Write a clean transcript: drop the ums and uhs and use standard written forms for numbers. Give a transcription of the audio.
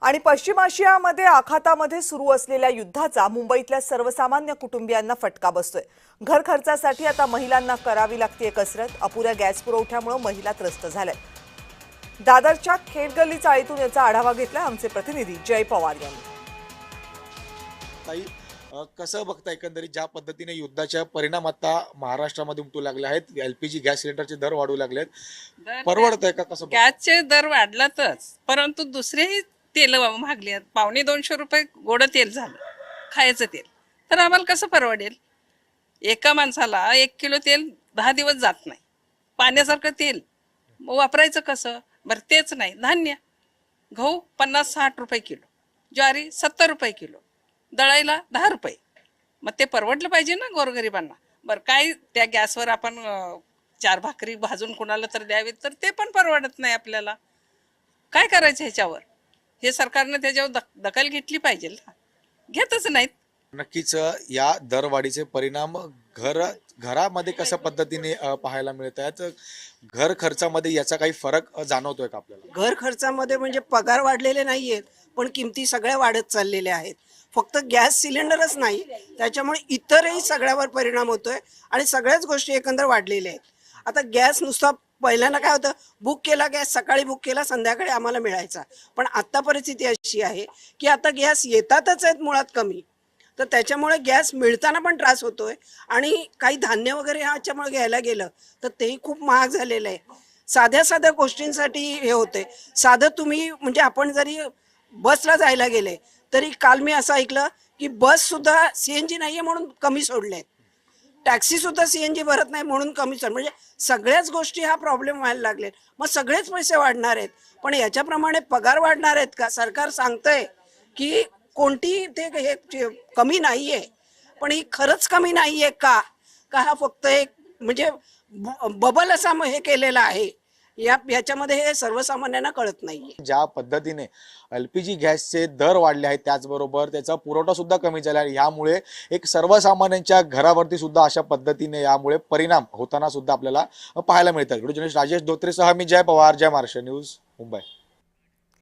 आणि पश्चिम आशियामध्ये आखातामध्ये सुरू असलेल्या युद्धाचा मुंबईतल्या सर्वसामान्य कुटुंबियांना फटका बसतोय। घर खर्चासाठी आता महिलांना करावी लागते कसरत। अपुऱ्या गॅस पुरवठ्यामुळे महिला त्रस्त झाल्यात। दादरच्या खेडगल्ली चाळीतून याचा आढावा घेतला आमचे प्रतिनिधी जय पवार यांनी। ताई, कसं बघता एकंदरीत ज्या पद्धतीने युद्धाच्या परिणाम आता महाराष्ट्रामध्ये उमटू लागले आहेत, एलपीजी गॅस सिलेंडरचे दर वाढू लागलेत, परवडतंय का? कसं गॅसचे दर वाढलातच, परंतु दुसरेही तेल महागली आहेत। 150-200 रुपये गोड तेल झालं, खायचं तेल, तर आम्हाला कसं परवडेल? एका माणसाला 1 किलो तेल 10 दिवस जात नाही। पाण्यासारखं तेल वापरायचं कसं? बरं तेच नाही, धान्य गहू 50-60 रुपये किलो, ज्वारी 70 रुपये किलो, दळायला 10 रुपये। मग ते परवडलं पाहिजे ना गोरगरिबांना। बरं काय त्या गॅसवर आपण 4 भाकरी भाजून कोणाला तर द्यावे, तर ते पण परवडत नाही आपल्याला। काय करायचं ह्याच्यावर? हे सरकारने त्याच्यावर दखल घेतली पाहिजे ना, घेतच नाहीत। नक्कीच या दरवाढीचे परिणाम घरामध्ये कशा पद्धतीने पाहायला मिळत आहेत? घर खर्चामध्ये याचा काही फरक जाणवतोय का आपल्याला? घर खर्चामध्ये म्हणजे पगार वाढलेले नाहीयेत, पण किमती सगळ्या वाढत चाललेल्या आहेत। फक्त गॅस सिलेंडरच नाही, त्याच्यामुळे इतरही सगळ्यावर परिणाम होतोय आणि सगळ्याच गोष्टी एकंदर वाढलेल्या आहेत। आता गॅस नुसता पहिल्यांदा काय होतं, बुक केला गॅस, सकाळी बुक केला संध्याकाळी आम्हाला मिळायचा, पण आता परिस्थिती अशी आहे की आता गॅस येतातच आहेत मुळात कमी, तर त्याच्यामुळे गॅस मिळताना पण त्रास होतोय आणि काही धान्य वगैरे ह्याच्यामुळे घ्यायला गेलं तर तेही खूप महाग झालेलं आहे। साध्या साध्या गोष्टींसाठी हे होते। साधं तुम्ही म्हणजे आपण जरी बसला जायला गेले तरी काल मी असं ऐकलं की बस सुद्धा सीएनजी नाहीये म्हणून कमी सोडले, टॅक्सी सुद्धा सीएनजी भरत नाही म्हणून कमी सोड, म्हणजे सगळ्याच गोष्टी हा प्रॉब्लेम व्हायला लागले। मग सगळेच पैसे वाढणार आहेत, पण याच्याप्रमाणे पगार वाढणार आहेत का? सरकार सांगतंय की कोणती ते हे कमी नाहीये, पण ही खरंच कमी नाहीये का? का हा फक्त एक म्हणजे बबल असा हे केलेला आहे? याच्यामध्ये हे सर्वसामान्यांना कळत नाहीये। ज्या पद्धतीने एलपीजी गॅसचे दर वाढले आहेत, त्याचबरोबर त्याचा पुरवठा सुद्धा कमी झाला आहे, यामुळे एक सर्वसामान्यांच्या घरावरती सुद्धा अशा पद्धतीने यामुळे परिणाम होताना सुद्धा आपल्याला पाहायला मिळतात। राजेश धोत्रेसह मी जय पवार, जय महाराष्ट्र न्यूज, मुंबई।